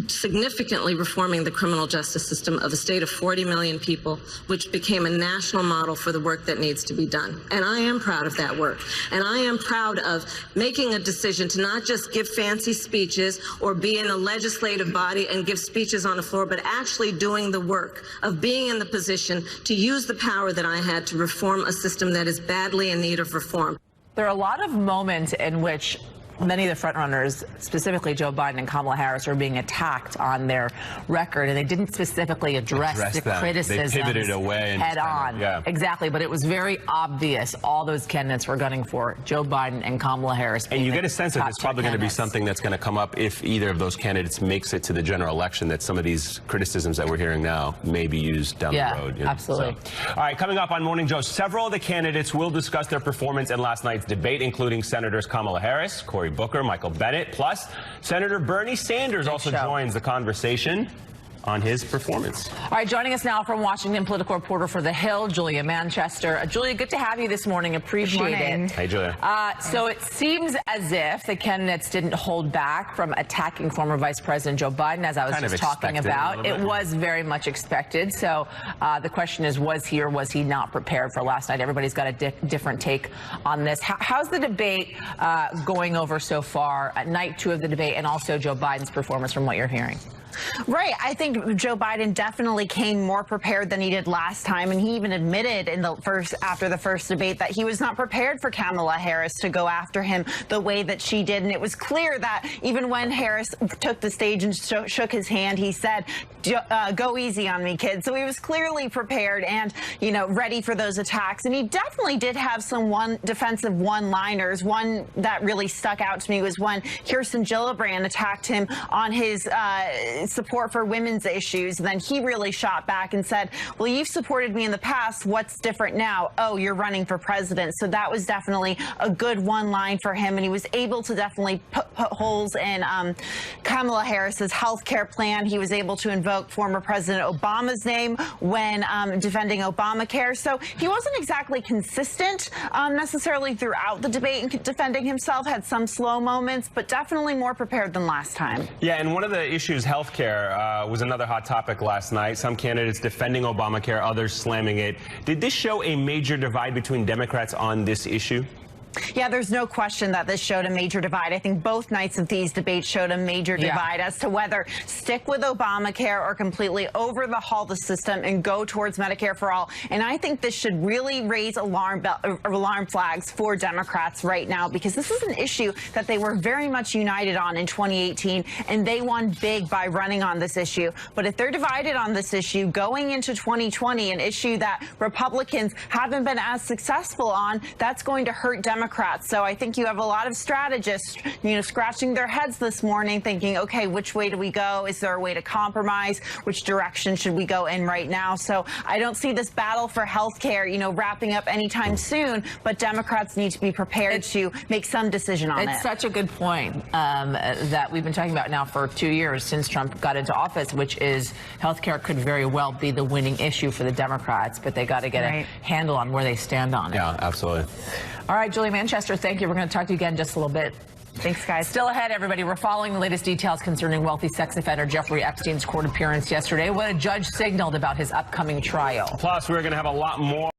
significantly reforming the criminal justice system of a state of 40 million people, which became a national model for the work that needs to be done. And I am proud of that work. And I am proud of making a decision to not just give fancy speeches or be in a legislative body and give speeches on the floor, but actually doing the work of being in the position to use the power that I had to reform a system that is badly in need of reform. There are a lot of moments in which many of the frontrunners, specifically Joe Biden and Kamala Harris, are being attacked on their record, and they didn't specifically address the criticisms They pivoted away and head on. Yeah. Exactly, but it was very obvious all those candidates were gunning for Joe Biden and Kamala Harris. And you get a sense that it's probably going to be something that's going to come up if either of those candidates makes it to the general election, that some of these criticisms that we're hearing now may be used down the road. Absolutely. So, all right, coming up on Morning Joe, several of the candidates will discuss their performance in last night's debate, including Senators Kamala Harris, Cory Booker, Michael Bennet, plus Senator Bernie Sanders also joins the conversation on his performance. All right, joining us now from Washington, political reporter for The Hill, Julia Manchester. Julia, good to have you this morning. Appreciate it. Hey, Julia. So it seems as if the candidates didn't hold back from attacking former Vice President Joe Biden, as I was just talking about. It was very much expected. So the question is, was he or was he not prepared for last night? Everybody's got a different take on this. How's the debate going over so far at night 2 of the debate, and also Joe Biden's performance from what you're hearing? Right. I think Joe Biden definitely came more prepared than he did last time. And he even admitted after the first debate that he was not prepared for Kamala Harris to go after him the way that she did. And it was clear that even when Harris took the stage and shook his hand, he said, go easy on me, kid. So he was clearly prepared and, ready for those attacks. And he definitely did have some defensive one-liners. One that really stuck out to me was when Kirsten Gillibrand attacked him on his support for women's issues. And then he really shot back and said, well, you've supported me in the past. What's different now? Oh, you're running for president. So that was definitely a good one line for him. And he was able to definitely put holes in Kamala Harris's health care plan. He was able to invoke former President Obama's name when defending Obamacare. So he wasn't exactly consistent necessarily throughout the debate in defending himself, had some slow moments, but definitely more prepared than last time. Yeah, and one of the issues, healthcare, was another hot topic last night. Some candidates defending Obamacare, others slamming it. Did this show a major divide between Democrats on this issue? Yeah, there's no question that this showed a major divide. I think both nights of these debates showed a major divide as to whether stick with Obamacare or completely overhaul the system and go towards Medicare for all. And I think this should really raise alarm flags for Democrats right now, because this is an issue that they were very much united on in 2018, and they won big by running on this issue. But if they're divided on this issue going into 2020, an issue that Republicans haven't been as successful on, that's going to hurt Democrats. So I think you have a lot of strategists, scratching their heads this morning thinking, okay, which way do we go? Is there a way to compromise? Which direction should we go in right now? So I don't see this battle for health care, wrapping up anytime soon, but Democrats need to be prepared to make some decision on it. It's such a good point that we've been talking about now for 2 years since Trump got into office, which is health care could very well be the winning issue for the Democrats, but they got to get a handle on where they stand on it. Yeah, absolutely. All right, Julie Manchester, thank you. We're going to talk to you again in just a little bit. Thanks, guys. Still ahead, everybody. We're following the latest details concerning wealthy sex offender Jeffrey Epstein's court appearance yesterday. What a judge signaled about his upcoming trial. Plus, we're going to have a lot more.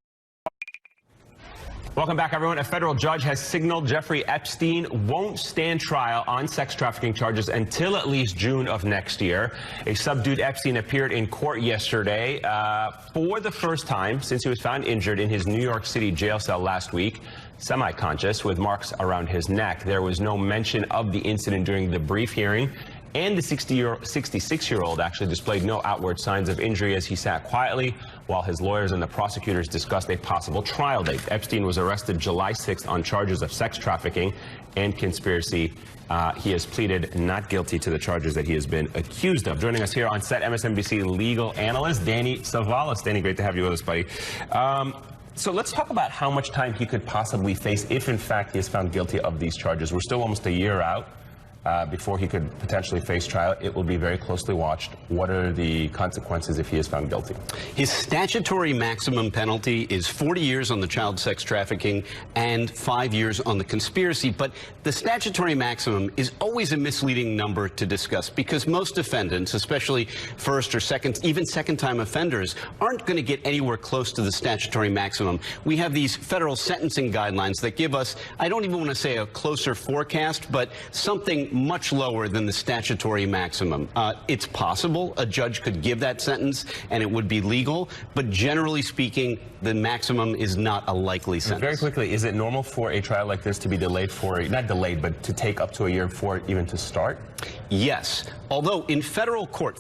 Welcome back, everyone. A federal judge has signaled Jeffrey Epstein won't stand trial on sex trafficking charges until at least June of next year. A subdued Epstein appeared in court yesterday for the first time since he was found injured in his New York City jail cell last week, semi-conscious with marks around his neck. There was no mention of the incident during the brief hearing, and the 66-year-old actually displayed no outward signs of injury as he sat quietly while his lawyers and the prosecutors discussed a possible trial date. Epstein was arrested July 6th on charges of sex trafficking and conspiracy. He has pleaded not guilty to the charges that he has been accused of. Joining us here on set, MSNBC legal analyst Danny Savalas. Danny, great to have you with us, buddy. So let's talk about how much time he could possibly face if, in fact, he is found guilty of these charges. We're still almost a year out. before he could potentially face trial. It will be very closely watched. What are the consequences if he is found guilty? His statutory maximum penalty is 40 years on the child sex trafficking and 5 years on the conspiracy. But the statutory maximum is always a misleading number to discuss because most defendants, especially first or second, even second-time offenders, aren't going to get anywhere close to the statutory maximum. We have these federal sentencing guidelines that give us, I don't even want to say a closer forecast, but something much lower than the statutory maximum. It's possible a judge could give that sentence and it would be legal, but generally speaking, the maximum is not a likely sentence. Very quickly, is it normal for a trial like this to be delayed for, not delayed, but to take up to a year for it even to start? Yes, although in federal court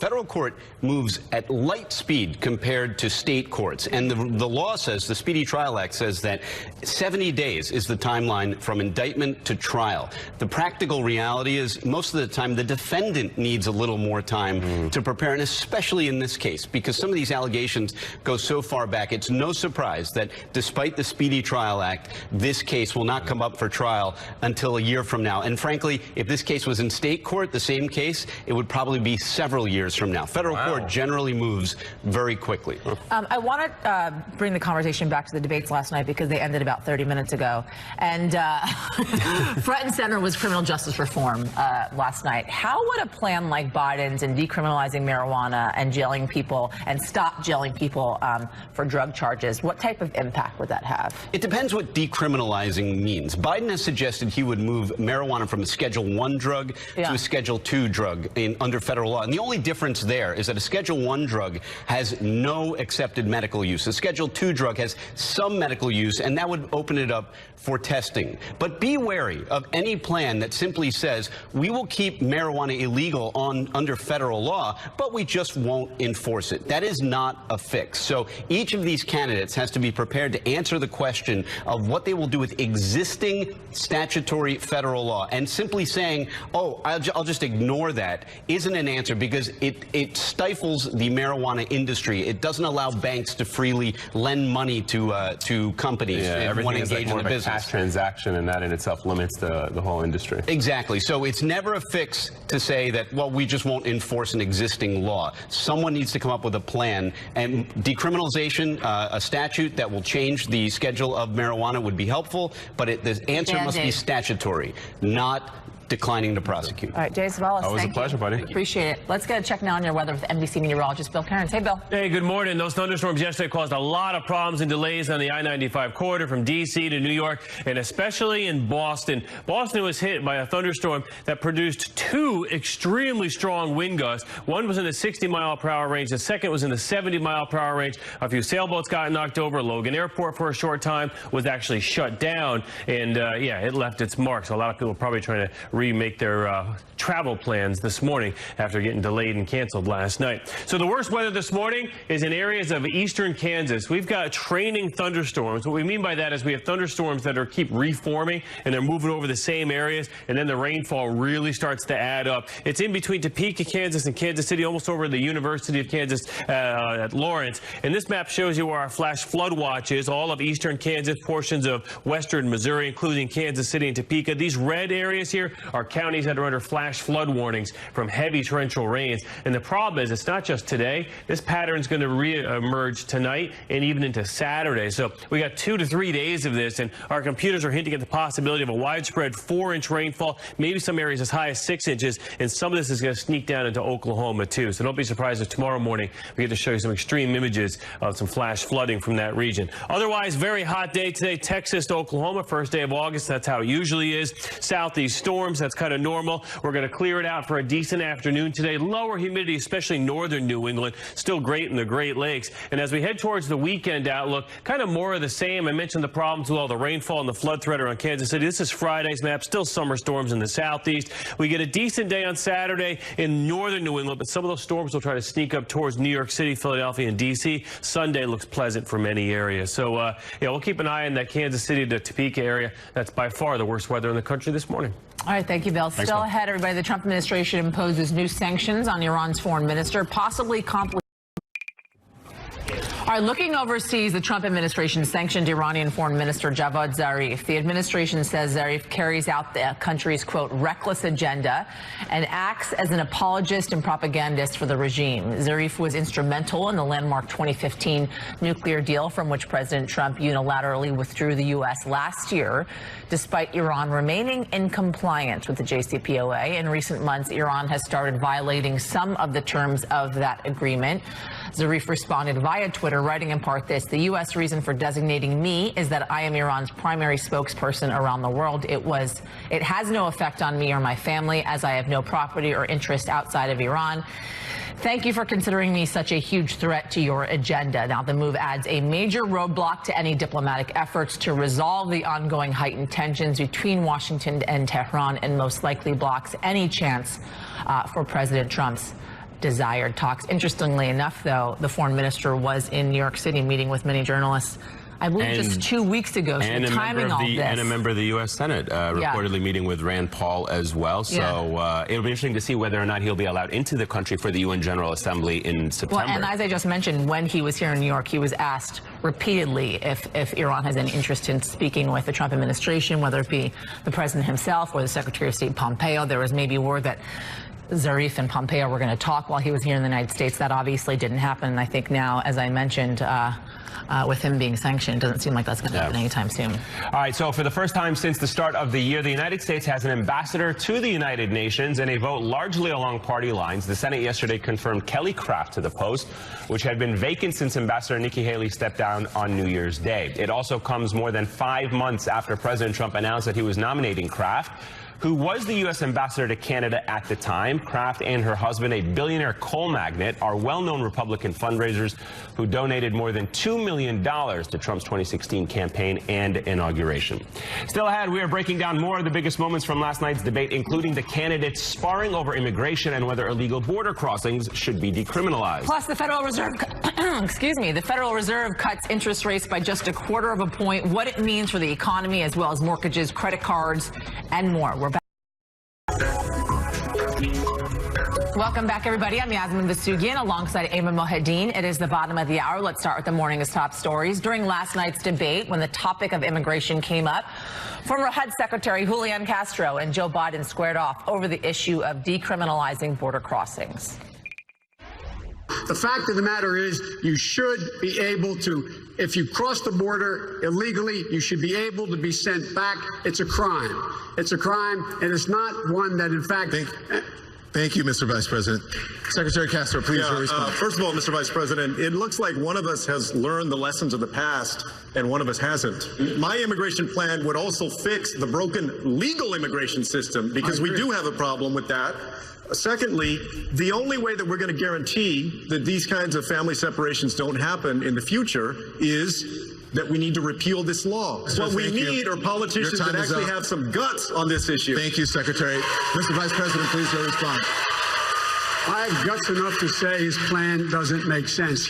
moves at light speed compared to state courts. And the law says, the Speedy Trial Act says that 70 days is the timeline from indictment to trial. The practical reality is most of the time the defendant needs a little more time to prepare, and especially in this case, because some of these allegations go so far back, it's no surprise that despite the Speedy Trial Act, this case will not come up for trial until a year from now. And frankly, if this case was in state court, the same case, it would probably be several years from now. Federal court generally moves very quickly. I want to bring the conversation back to the debates last night because they ended about 30 minutes ago. And front and center was criminal justice reform last night. How would a plan like Biden's in decriminalizing marijuana and jailing people and stop jailing people for drug charges, what type of impact would that have? It depends what decriminalizing means. Biden has suggested he would move marijuana from a Schedule I drug to a Schedule II drug under federal law. And the only difference there is that a Schedule I drug has no accepted medical use. A Schedule II drug has some medical use, and that would open it up for testing. But be wary of any plan that simply says we will keep marijuana illegal under federal law, but we just won't enforce it. That is not a fix. So each of these candidates has to be prepared to answer the question of what they will do with existing statutory federal law. And simply saying, oh, I'll just ignore that isn't an answer, because it stifles the marijuana industry. It doesn't allow banks to freely lend money to companies if want to engage in the business. Cash transaction, and that in itself limits the whole industry. Exactly. So it's never a fix to say that, well, we just won't enforce an existing law. Someone needs to come up with a plan, and decriminalization, a statute that will change the schedule of marijuana would be helpful, but the answer must be statutory, not declining to prosecute. All right, Jay Zavala, always a pleasure, buddy. Appreciate it. Let's get a check now on your weather with NBC meteorologist Bill Cairns. Hey, Bill. Hey, good morning. Those thunderstorms yesterday caused a lot of problems and delays on the I-95 corridor from D.C. to New York, and especially in Boston. Boston was hit by a thunderstorm that produced two extremely strong wind gusts. One was in the 60-mile-per-hour range. The second was in the 70-mile-per-hour range. A few sailboats got knocked over. Logan Airport for a short time was actually shut down, and yeah, it left its mark. So a lot of people are probably trying to remake their travel plans this morning after getting delayed and canceled last night. So the worst weather this morning is in areas of eastern Kansas. We've got training thunderstorms. What we mean by that is we have thunderstorms that keep reforming, and they're moving over the same areas, and then the rainfall really starts to add up. It's in between Topeka, Kansas, and Kansas City, almost over the University of Kansas at Lawrence. And this map shows you where our flash flood watch is, all of eastern Kansas, portions of western Missouri, including Kansas City and Topeka. These red areas here are counties that are under flash flood warnings from heavy torrential rains. And the problem is, it's not just today. This pattern is going to re-emerge tonight and even into Saturday. So we got 2 to 3 days of this, and our computers are hinting at the possibility of a widespread 4-inch rainfall, maybe some areas as high as 6 inches, and some of this is going to sneak down into Oklahoma too. So don't be surprised if tomorrow morning we get to show you some extreme images of some flash flooding from that region. Otherwise, very hot day today, Texas to Oklahoma, first day of August. That's how it usually is. Southeast storms, that's kind of normal. We're going to clear it out for a decent afternoon today. Lower humidity, especially northern New England, still great in the Great Lakes. And as we head towards the weekend outlook, kind of more of the same. I mentioned the problems with all the rainfall and the flood threat around Kansas City. This is Friday's map, still summer storms in the southeast. We get a decent day on Saturday in northern New England, but some of those storms will try to sneak up towards New York City, Philadelphia, and D.C. Sunday looks pleasant for many areas. So, yeah, we'll keep an eye on that Kansas City to Topeka area. That's by far the worst weather in the country this morning. All right, thank you, Bill. Still ahead, everybody, the Trump administration imposes new sanctions on Iran's foreign minister, possibly complicating. All right, looking overseas, the Trump administration sanctioned Iranian Foreign Minister Javad Zarif. The administration says Zarif carries out the country's, quote, reckless agenda and acts as an apologist and propagandist for the regime. Zarif was instrumental in the landmark 2015 nuclear deal from which President Trump unilaterally withdrew the U.S. last year, despite Iran remaining in compliance with the JCPOA. In recent months, Iran has started violating some of the terms of that agreement. Zarif responded via Twitter, writing in part this: the U.S. reason for designating me is that I am Iran's primary spokesperson around the world. It has no effect on me or my family, as I have no property or interest outside of Iran. Thank you for considering me such a huge threat to your agenda. Now, the move adds a major roadblock to any diplomatic efforts to resolve the ongoing heightened tensions between Washington and Tehran, and most likely blocks any chance for President Trump's desired talks. Interestingly enough, though, the foreign minister was in New York City meeting with many journalists, I believe, just 2 weeks ago. So and a member of the U.S. Senate reportedly meeting with Rand Paul as well. So it'll be interesting to see whether or not he'll be allowed into the country for the UN General Assembly in September. Well, and as I just mentioned, when he was here in New York, he was asked repeatedly if Iran has any interest in speaking with the Trump administration, whether it be the president himself or the Secretary of State Pompeo. There was maybe word that Zarif and Pompeo were going to talk while he was here in the United States. That obviously didn't happen. And I think now, as I mentioned, with him being sanctioned, it doesn't seem like that's going to happen anytime soon. All right, so for the first time since the start of the year, the United States has an ambassador to the United Nations in a vote largely along party lines. The Senate yesterday confirmed Kelly Craft to the post, which had been vacant since Ambassador Nikki Haley stepped down on New Year's Day. It also comes more than 5 months after President Trump announced that he was nominating Craft, who was the U.S. ambassador to Canada at the time. Craft and her husband, a billionaire coal magnate, are well-known Republican fundraisers who donated more than $2 million to Trump's 2016 campaign and inauguration. Still ahead, we are breaking down more of the biggest moments from last night's debate, including the candidates sparring over immigration and whether illegal border crossings should be decriminalized. Plus, the Federal Reserve, the Federal Reserve cuts interest rates by just 1/4 of a point, what it means for the economy, as well as mortgages, credit cards, and more. We're back. Welcome back, everybody. I'm Yasmin Vasugian alongside Ayman Mohedin. It is the bottom of the hour. Let's start with the morning's top stories. During last night's debate, when the topic of immigration came up, former HUD Secretary Julian Castro and Joe Biden squared off over the issue of decriminalizing border crossings. The fact of the matter is, you should be able to, if you cross the border illegally, you should be able to be sent back. It's a crime. It's a crime, and it's not one that, in fact... Thank you, Mr. Vice President. Secretary Castro, please respond. First of all, Mr. Vice President, it looks like one of us has learned the lessons of the past and one of us hasn't. My immigration plan would also fix the broken legal immigration system, because we do have a problem with that. Secondly, the only way that we're going to guarantee that these kinds of family separations don't happen in the future is that we need to repeal this law. What we need are politicians that actually have some guts on this issue. Thank you, Secretary. Mr. Vice President, please respond. I have guts enough to say his plan doesn't make sense.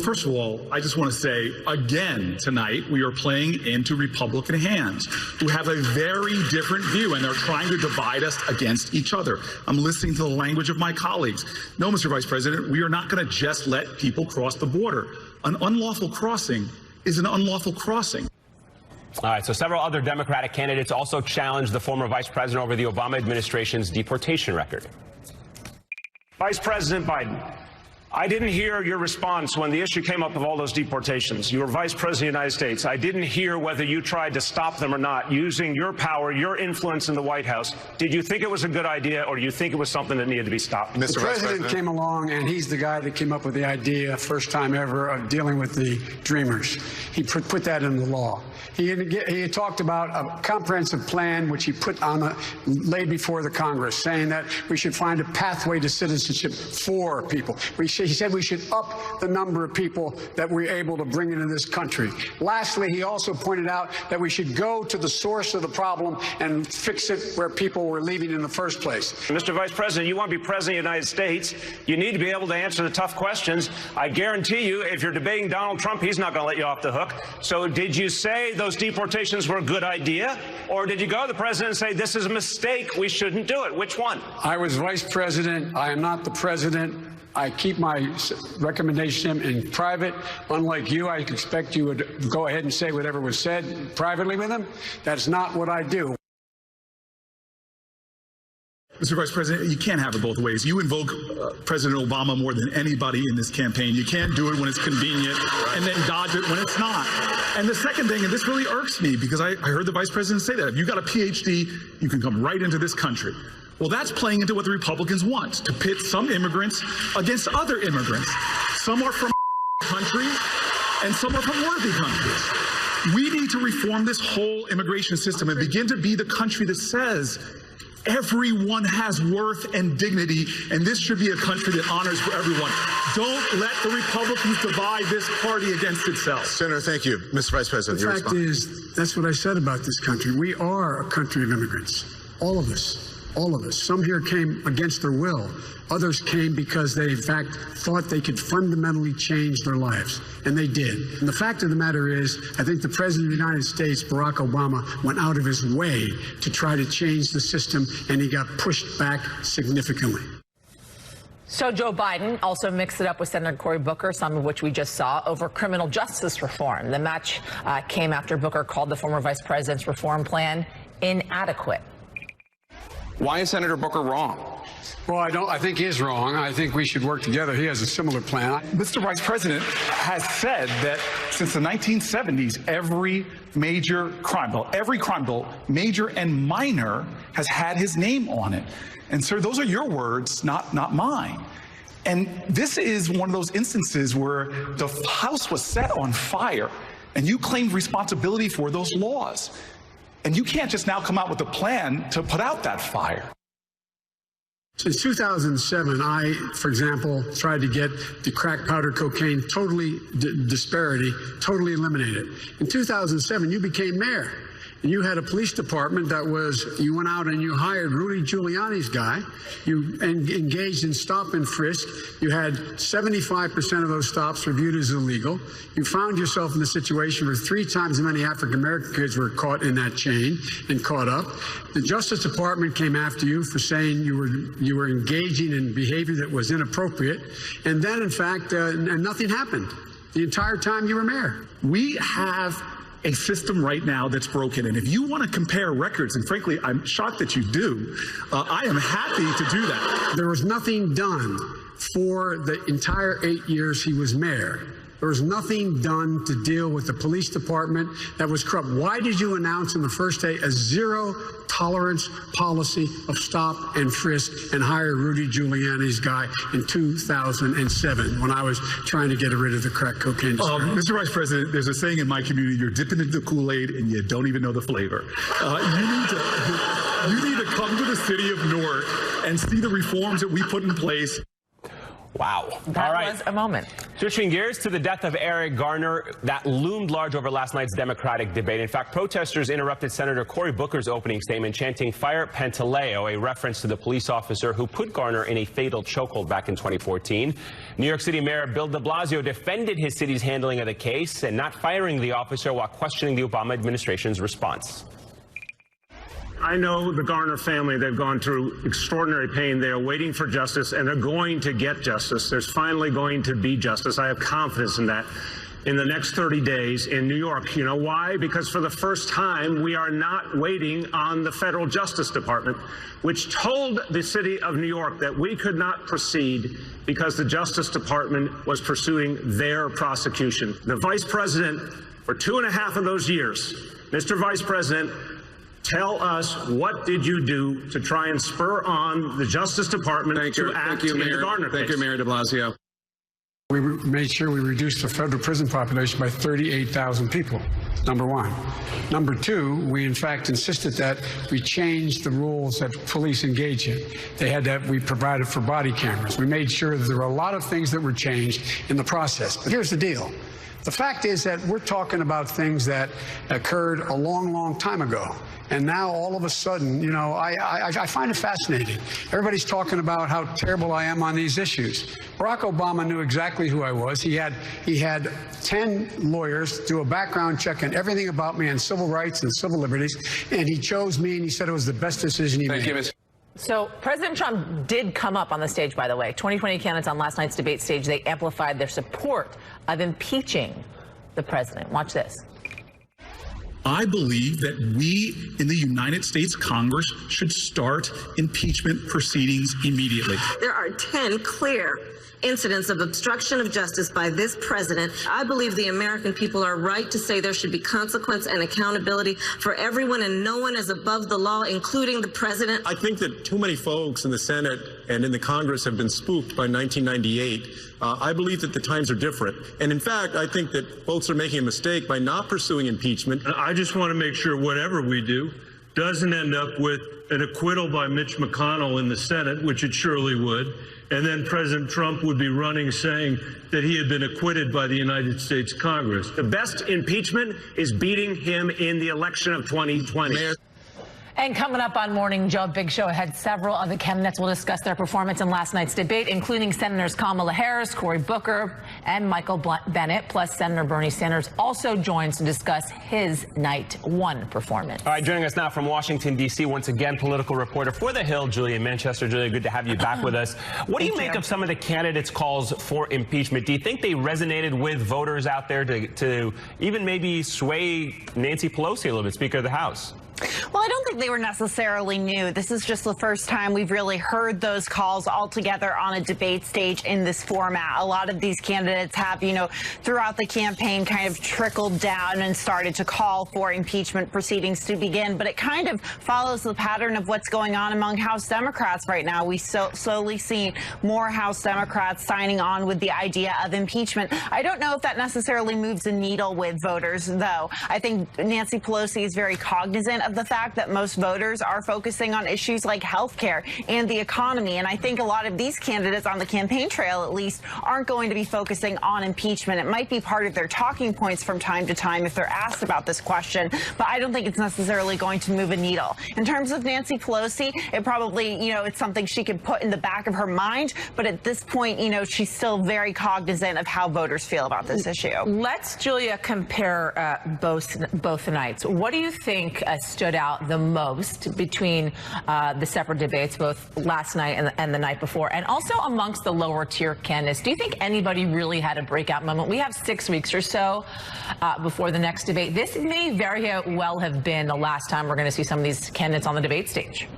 First of all, I just want to say, again, tonight, we are playing into Republican hands who have a very different view, and they're trying to divide us against each other. I'm listening to the language of my colleagues. No, Mr. Vice President, we are not going to just let people cross the border. An unlawful crossing is an unlawful crossing. All right, so several other Democratic candidates also challenged the former vice president over the Obama administration's deportation record. Vice President Biden, I didn't hear your response when the issue came up of all those deportations. You were Vice President of the United States. I didn't hear whether you tried to stop them or not, using your power, your influence in the White House. Did you think it was a good idea, or do you think it was something that needed to be stopped? The president came along, and he's the guy that came up with the idea, first time ever, of dealing with the Dreamers. He put that in the law. He talked about a comprehensive plan, which he laid before the Congress, saying that we should find a pathway to citizenship for people. He said we should up the number of people that we're able to bring into this country. Lastly, he also pointed out that we should go to the source of the problem and fix it where people were leaving in the first place. Mr. Vice President, you want to be President of the United States, you need to be able to answer the tough questions. I guarantee you, if you're debating Donald Trump, he's not going to let you off the hook. So did you say those deportations were a good idea, or did you go to the president and say this is a mistake, we shouldn't do it? Which one? I was vice president. I am not the president. I keep my recommendation in private. Unlike you, I expect you would go ahead and say whatever was said privately with him. That's not what I do. Mr. Vice President, you can't have it both ways. You invoke President Obama more than anybody in this campaign. You can't do it when it's convenient and then dodge it when it's not. And the second thing, and this really irks me because I heard the Vice President say that, if you got a PhD, you can come right into this country. Well, that's playing into what the Republicans want, to pit some immigrants against other immigrants. Some are from countries and some are from worthy countries. We need to reform this whole immigration system and begin to be the country that says everyone has worth and dignity, and this should be a country that honors for everyone. Don't let the Republicans divide this party against itself. Senator, thank you. Mr. Vice President, the fact is, that's what I said about this country. We are a country of immigrants. All of us. All of us. Some here came against their will. Others came because they, in fact, thought they could fundamentally change their lives. And they did. And the fact of the matter is, I think the President of the United States, Barack Obama, went out of his way to try to change the system, and he got pushed back significantly. So Joe Biden also mixed it up with Senator Cory Booker, some of which we just saw, over criminal justice reform. The match came after Booker called the former vice president's reform plan inadequate. Why is Senator Booker wrong? Well, I think he is wrong. I think we should work together. He has a similar plan. Mr. Vice President has said that since the 1970s, every major crime bill, major and minor, has had his name on it. And sir, those are your words, not mine. And this is one of those instances where the House was set on fire, and you claimed responsibility for those laws. And you can't just now come out with a plan to put out that fire. Since 2007, I, for example, tried to get the crack powder cocaine disparity totally eliminated. In 2007, you became mayor. And you had a police department that you went out and you hired Rudy Giuliani's guy. You engaged in stop and frisk. You had 75% of those stops reviewed as illegal. You found yourself in a situation where 3 times as many African-American kids were caught in that chain and caught up. The Justice Department came after you for saying you were engaging in behavior that was inappropriate. And then, in fact, and nothing happened the entire time you were mayor. We have a system right now that's broken. And if you want to compare records, and frankly, I'm shocked that you do, I am happy to do that. There was nothing done for the entire 8 years he was mayor. There was nothing done to deal with the police department that was corrupt. Why did you announce on the first day a zero-tolerance policy of stop and frisk and hire Rudy Giuliani's guy in 2007 when I was trying to get rid of the crack cocaine? Mr. Vice President, there's a saying in my community, you're dipping into the Kool-Aid and you don't even know the flavor. You need to come to the city of Newark and see the reforms that we put in place. Wow. That was a moment. Switching gears to the death of Eric Garner, that loomed large over last night's Democratic debate. In fact, protesters interrupted Senator Cory Booker's opening statement, chanting "Fire Pantaleo," a reference to the police officer who put Garner in a fatal chokehold back in 2014. New York City Mayor Bill de Blasio defended his city's handling of the case and not firing the officer while questioning the Obama administration's response. I know the Garner family, they've gone through extraordinary pain. They are waiting for justice, and they're going to get justice. There's finally going to be justice. I have confidence in that. In the next 30 days in New York. You know why? Because for the first time, we are not waiting on the federal Justice Department, which told the city of New York that we could not proceed because the Justice Department was pursuing their prosecution. The Vice President, for 2.5 of those years, Mr. Vice President, tell us, what did you do to try and spur on the Justice Department to act in the Garner case? Thank you, Mayor de Blasio. We made sure we reduced the federal prison population by 38,000 people, number one. Number two, we in fact insisted that we change the rules that police engage in. We provided for body cameras. We made sure that there were a lot of things that were changed in the process. But here's the deal. The fact is that we're talking about things that occurred a long, long time ago. And now all of a sudden, you know, I find it fascinating. Everybody's talking about how terrible I am on these issues. Barack Obama knew exactly who I was. He had 10 lawyers do a background check on everything about me on civil rights and civil liberties, and he chose me, and he said it was the best decision he made. Thank you, Ms. So President Trump did come up on the stage, by the way. 2020 candidates on last night's debate stage, they amplified their support of impeaching the president. Watch this. I believe that we in the United States Congress should start impeachment proceedings immediately. There are 10 clear incidents of obstruction of justice by this president. I believe the American people are right to say there should be consequence and accountability for everyone, and no one is above the law, including the president. I think that too many folks in the Senate and in the Congress have been spooked by 1998. I believe that the times are different. And in fact, I think that folks are making a mistake by not pursuing impeachment. I just want to make sure whatever we do doesn't end up with an acquittal by Mitch McConnell in the Senate, which it surely would. And then President Trump would be running saying that he had been acquitted by the United States Congress. The best impeachment is beating him in the election of 2020. And coming up on Morning Joe Big Show ahead, several of the candidates will discuss their performance in last night's debate, including Senators Kamala Harris, Cory Booker, and Michael Bennet. Plus, Senator Bernie Sanders also joins to discuss his night one performance. All right, joining us now from Washington, D.C., once again, political reporter for The Hill, Julia Manchester. Julia, good to have you back with us. What do you make of some of the candidates' calls for impeachment? Do you think they resonated with voters out there to even maybe sway Nancy Pelosi a little bit, Speaker of the House? Well, I don't think they were necessarily new. This is just the first time we've really heard those calls all together on a debate stage in this format. A lot of these candidates have, throughout the campaign kind of trickled down and started to call for impeachment proceedings to begin. But it kind of follows the pattern of what's going on among House Democrats right now. We slowly see more House Democrats signing on with the idea of impeachment. I don't know if that necessarily moves the needle with voters, though. I think Nancy Pelosi is very cognizant of the fact that most voters are focusing on issues like health care and the economy. And I think a lot of these candidates on the campaign trail, at least, aren't going to be focusing on impeachment. It might be part of their talking points from time to time if they're asked about this question, but I don't think it's necessarily going to move a needle. In terms of Nancy Pelosi, it probably, it's something she could put in the back of her mind. But at this point, she's still very cognizant of how voters feel about this issue. Let's, Julia, compare both nights. What do you think stood out the most between the separate debates, both last night and the night before, and also amongst the lower tier candidates? Do you think anybody really had a breakout moment? We have 6 weeks or so before the next debate. This may very well have been the last time we're going to see some of these candidates on the debate stage.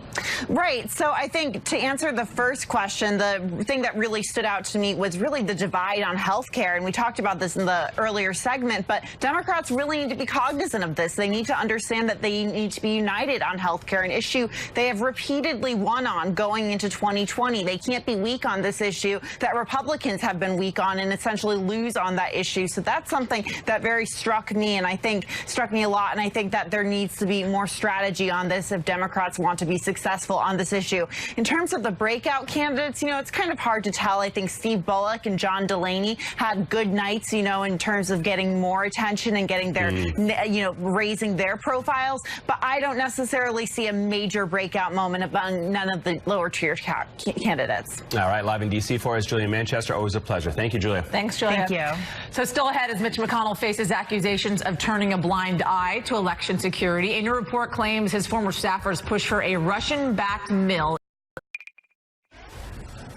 Right. So I think to answer the first question, the thing that really stood out to me was really the divide on health care. And we talked about this in the earlier segment, but Democrats really need to be cognizant of this. They need to understand that they need to be united on health care, an issue they have repeatedly won on going into 2020. They can't be weak on this issue that Republicans have been weak on and essentially lose on that issue. So that's something that very struck me, and I think struck me a lot. And I think that there needs to be more strategy on this if Democrats want to be successful on this issue. In terms of the breakout candidates, it's kind of hard to tell. I think Steve Bullock and John Delaney had good nights, in terms of getting more attention and getting their, raising their profiles. But I don't necessarily see a major breakout moment among none of the lower tier candidates. All right, live in D.C. for us, Julia Manchester. Always a pleasure. Thank you, Julia. Thanks, Julia. Thank you. So still ahead as Mitch McConnell faces accusations of turning a blind eye to election security. A new report claims his former staffers pushed for a Russian-backed mill.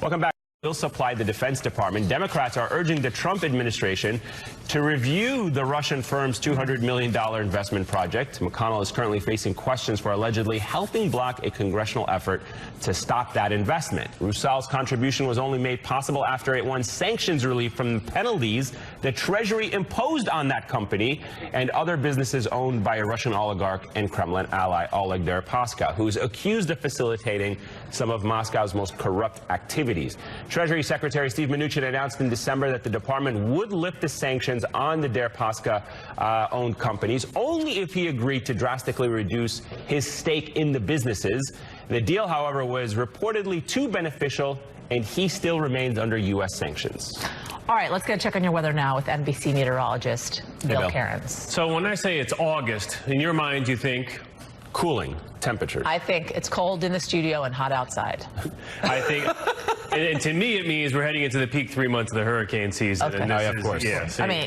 Welcome back. Will supply the Defense Department. Democrats are urging the Trump administration to review the Russian firm's $200 million investment project. McConnell is currently facing questions for allegedly helping block a congressional effort to stop that investment. Rusal's contribution was only made possible after it won sanctions relief from the penalties the Treasury imposed on that company and other businesses owned by a Russian oligarch and Kremlin ally, Oleg Deripaska, who's accused of facilitating some of Moscow's most corrupt activities. Treasury Secretary Steve Mnuchin announced in December that the department would lift the sanctions on the Deripaska-owned companies only if he agreed to drastically reduce his stake in the businesses. The deal, however, was reportedly too beneficial, and he still remains under U.S. sanctions. All right, let's get a check on your weather now with NBC meteorologist Bill Cairns. So when I say it's August, in your mind you think cooling. temperatures? I think it's cold in the studio and hot outside. I think, and to me, it means we're heading into the peak 3 months of the hurricane season. Okay. And Oh, yeah, of course. Yeah, I mean,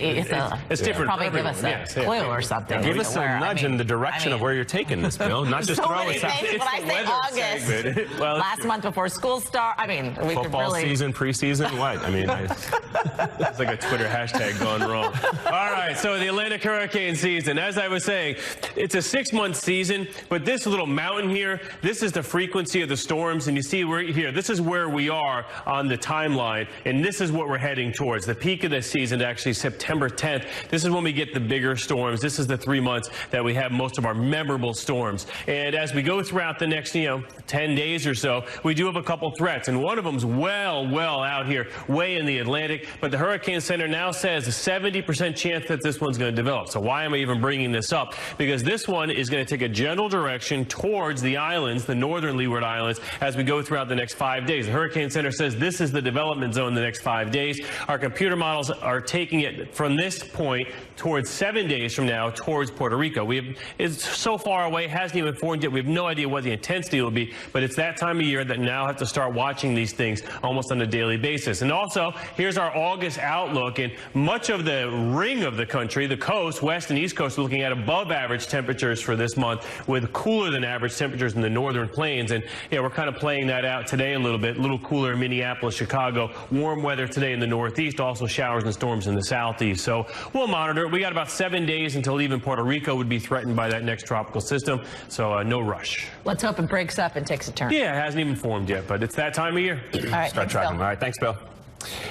it's different. Probably for give us everyone. a clue or something. Give us a nudge in the direction of where you're taking this, Bill. Not just So throw many it out. things. It's When I the say weather August, segment. Well, Last month before school start. I mean, we could Football really. season, preseason, what? I mean, it's like a Twitter hashtag gone wrong. All right, so the Atlantic hurricane season, as I was saying, it's a 6-month season, but this little mountain here, this is the frequency of the storms, and you see we're here. This is where we are on the timeline, and this is what we're heading towards. The peak of this season, actually September 10th. This is when we get the bigger storms. This is the 3 months that we have most of our memorable storms. And as we go throughout the next, 10 days or so, we do have a couple threats, and one of them's well out here, way in the Atlantic, but the Hurricane Center now says a 70% chance that this one's going to develop. So why am I even bringing this up? Because this one is going to take a general direction towards the islands, the northern Leeward Islands, as we go throughout the next 5 days. The Hurricane Center says this is the development zone the next 5 days. Our computer models are taking it from this point towards 7 days from now towards Puerto Rico. It's so far away, hasn't even formed yet. We have no idea what the intensity will be, but it's that time of year that now have to start watching these things almost on a daily basis. And also, here's our August outlook, and much of the ring of the country, the coast, west and east coast, are looking at above average temperatures for this month, with cooler than average temperatures in the northern plains. And we're kind of playing that out today a little bit. A little cooler in Minneapolis, Chicago. Warm weather today in the northeast, also showers and storms in the southeast. So we'll monitor it. We got about 7 days until even Puerto Rico would be threatened by that next tropical system. So no rush. Let's hope it breaks up and takes a turn. Yeah, it hasn't even formed yet, but it's that time of year. All right, start tracking. All right, thanks, Bill.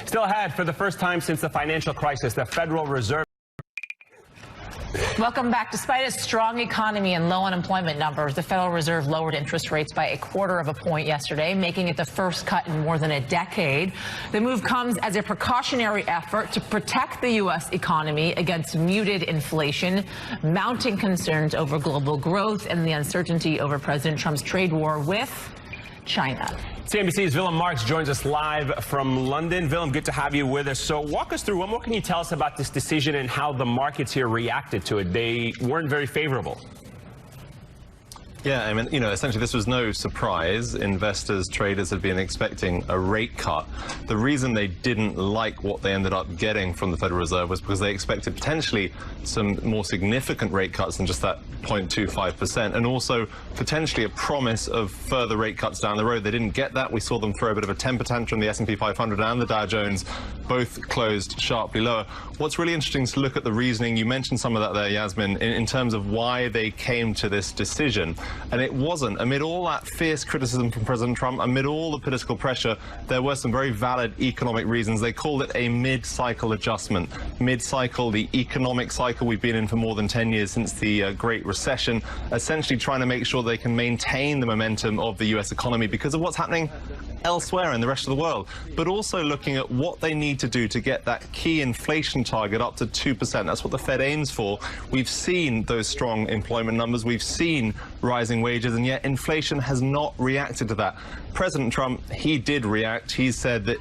Still ahead, for the first time since the financial crisis, the Federal Reserve. Welcome back. Despite a strong economy and low unemployment numbers, the Federal Reserve lowered interest rates by 1/4 point yesterday, making it the first cut in more than a decade. The move comes as a precautionary effort to protect the U.S. economy against muted inflation, mounting concerns over global growth, and the uncertainty over President Trump's trade war with China. CNBC's Willem Marx joins us live from London. Willem, good to have you with us. So walk us through, what more can you tell us about this decision and how the markets here reacted to it? They weren't very favorable. Yeah, I mean, essentially this was no surprise. Investors, traders had been expecting a rate cut. The reason they didn't like what they ended up getting from the Federal Reserve was because they expected potentially some more significant rate cuts than just that 0.25%, and also potentially a promise of further rate cuts down the road. They didn't get that. We saw them throw a bit of a temper tantrum. The S&P 500 and the Dow Jones both closed sharply lower. What's really interesting is to look at the reasoning. You mentioned some of that there, Yasmin, in terms of why they came to this decision. And it wasn't, amid all that fierce criticism from President Trump, amid all the political pressure, there were some very valid economic reasons. They called it a mid-cycle adjustment. Mid-cycle, the economic cycle we've been in for more than 10 years since the Great Recession, essentially trying to make sure they can maintain the momentum of the U.S. economy because of what's happening elsewhere in the rest of the world, but also looking at what they need to do to get that key inflation target up to 2%. That's what the Fed aims for. We've seen those strong employment numbers. We've seen rising wages, and yet inflation has not reacted to that. President Trump, he did react. He said that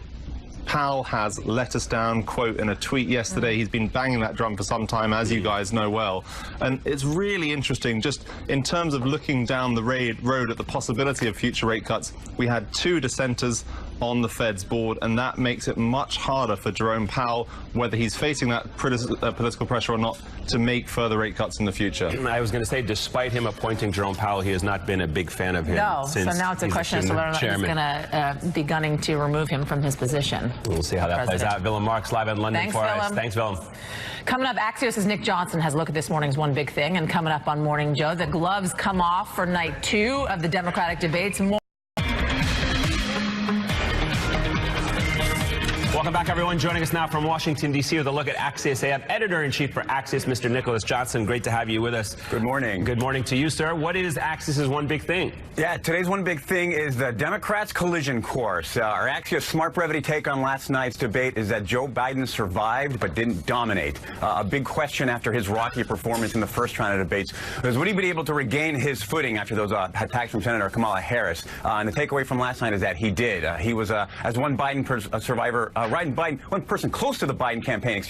Powell has let us down, quote, in a tweet yesterday. He's been banging that drum for some time, as you guys know well. And it's really interesting, just in terms of looking down the road at the possibility of future rate cuts. We had 2 dissenters on the Fed's board, and that makes it much harder for Jerome Powell, whether he's facing that political pressure or not, to make further rate cuts in the future. I was going to say, despite him appointing Jerome Powell, he has not been a big fan of him. No, since so now it's a question as to whether or not he's going to be gunning to remove him from his position. We'll see how that plays out. Willem Marx live in London for us. Thanks, Willem. Coming up, Axios' Nick Johnson has a look at this morning's One Big Thing, and coming up on Morning Joe, the gloves come off for night 2 of the Democratic debates. Welcome back, everyone. Joining us now from Washington, D.C. with a look at Axios AM, Editor-in-Chief for Axios, Mr. Nicholas Johnson. Great to have you with us. Good morning. Good morning to you, sir. What is Axios' One Big Thing? Yeah, today's One Big Thing is the Democrats' collision course. Our Axios Smart Brevity take on last night's debate is that Joe Biden survived but didn't dominate. A big question after his rocky performance in the first round of debates was, would he be able to regain his footing after those attacks from Senator Kamala Harris? And the takeaway from last night is that he did. He was, as one Biden survivor One person close to the Biden campaign,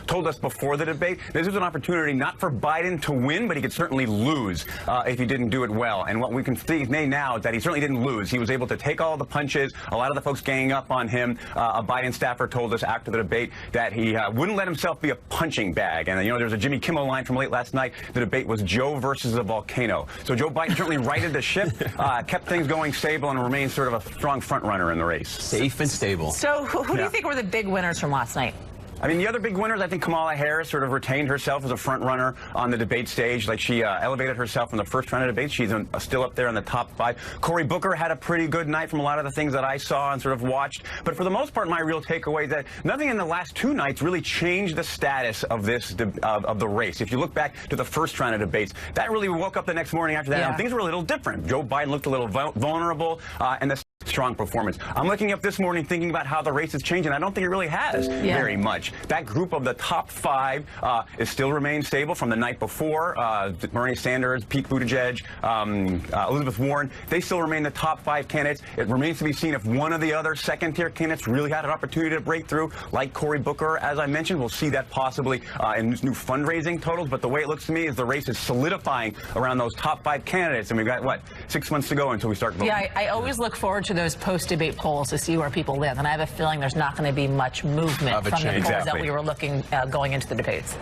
told us before the debate this was an opportunity not for Biden to win, but he could certainly lose if he didn't do it well. And what we can see now is that he certainly didn't lose. He was able to take all the punches. A lot of the folks ganging up on him. A Biden staffer told us after the debate that he wouldn't let himself be a punching bag. And, there was a Jimmy Kimmel line from late last night. The debate was Joe versus a volcano. So Joe Biden certainly righted the ship, kept things going stable, and remains sort of a strong front runner in the race. Safe and stable. So who do you think were the big winners from last night? I mean, the other big winners, I think Kamala Harris sort of retained herself as a front runner on the debate stage. Like, she elevated herself in the first round of debates. She's still up there in the top 5. Cory Booker had a pretty good night from a lot of the things that I saw and sort of watched. But for the most part, my real takeaway is that nothing in the last 2 nights really changed the status of this of the race. If you look back to the first round of debates, that really woke up the next morning after that, and things were a little different. Joe Biden looked a little vulnerable, and the strong performance. I'm looking up this morning thinking about how the race is changing. I don't think it really has very much. That group of the top 5 is still remains stable from the night before. Bernie Sanders, Pete Buttigieg, Elizabeth Warren, they still remain the top 5 candidates. It remains to be seen if one of the other second-tier candidates really had an opportunity to break through, like Cory Booker, as I mentioned. We'll see that possibly in new fundraising totals, but the way it looks to me is the race is solidifying around those top 5 candidates, and we've got, 6 months to go until we start voting. Yeah, I always look forward to those post-debate polls to see where people live, and I have a feeling there's not going to be much movement from the polls that we were looking going into the debates.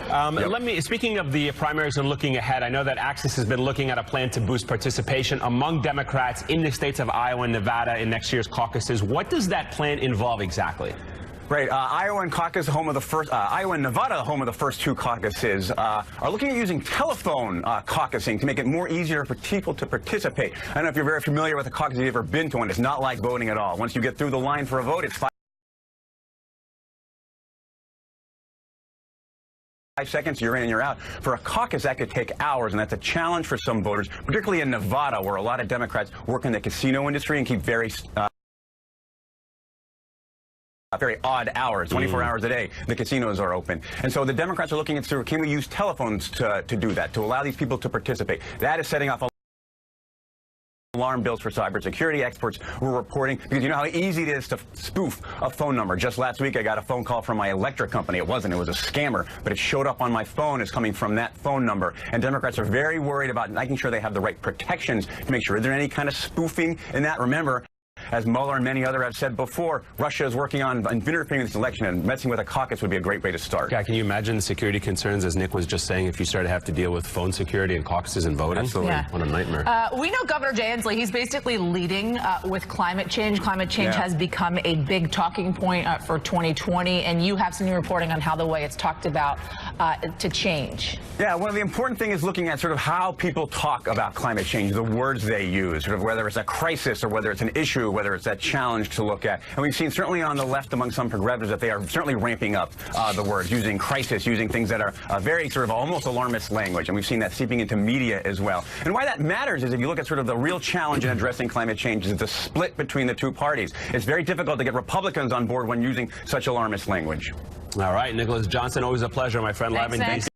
Speaking of the primaries and looking ahead, I know that Access has been looking at a plan to boost participation among Democrats in the states of Iowa and Nevada in next year's caucuses. What does that plan involve exactly? Right, Iowa and Nevada, home of the first 2 caucuses, are looking at using telephone caucusing to make it more easier for people to participate. I don't know if you're very familiar with a caucus, if you've ever been to one. It's not like voting at all. Once you get through the line for a vote, it's 5 seconds, you're in and you're out. For a caucus, that could take hours, and that's a challenge for some voters, particularly in Nevada, where a lot of Democrats work in the casino industry and keep very odd hours, 24 hours a day, the casinos are open. And so the Democrats are looking at, can we use telephones to do that, to allow these people to participate? That is setting off alarm bells for cybersecurity. Experts were reporting, because you know how easy it is to spoof a phone number. Just last week, I got a phone call from my electric company. It was a scammer, but it showed up on my phone as coming from that phone number. And Democrats are very worried about making sure they have the right protections to make sure. Is there any kind of spoofing in that? Remember, as Mueller and many others have said before, Russia is working on interfering in this election, and messing with a caucus would be a great way to start. Yeah, can you imagine the security concerns, as Nick was just saying, if you started to have to deal with phone security and caucuses and voting? Absolutely. Yeah. What a nightmare. We know Governor Jay Inslee, he's basically leading with climate change. Climate change has become a big talking point for 2020, and you have some new reporting on how the way it's talked about to change. Yeah, one of the important things is looking at sort of how people talk about climate change, the words they use, sort of whether it's a crisis or whether it's an issue, whether it's that challenge to look at. And we've seen certainly on the left among some progressives that they are certainly ramping up the words, using crisis, using things that are very sort of almost alarmist language. And we've seen that seeping into media as well. And why that matters is if you look at sort of the real challenge in addressing climate change is the split between the 2 parties. It's very difficult to get Republicans on board when using such alarmist language. All right, Nicholas Johnson, always a pleasure, my friend. Thanks, Live in DC.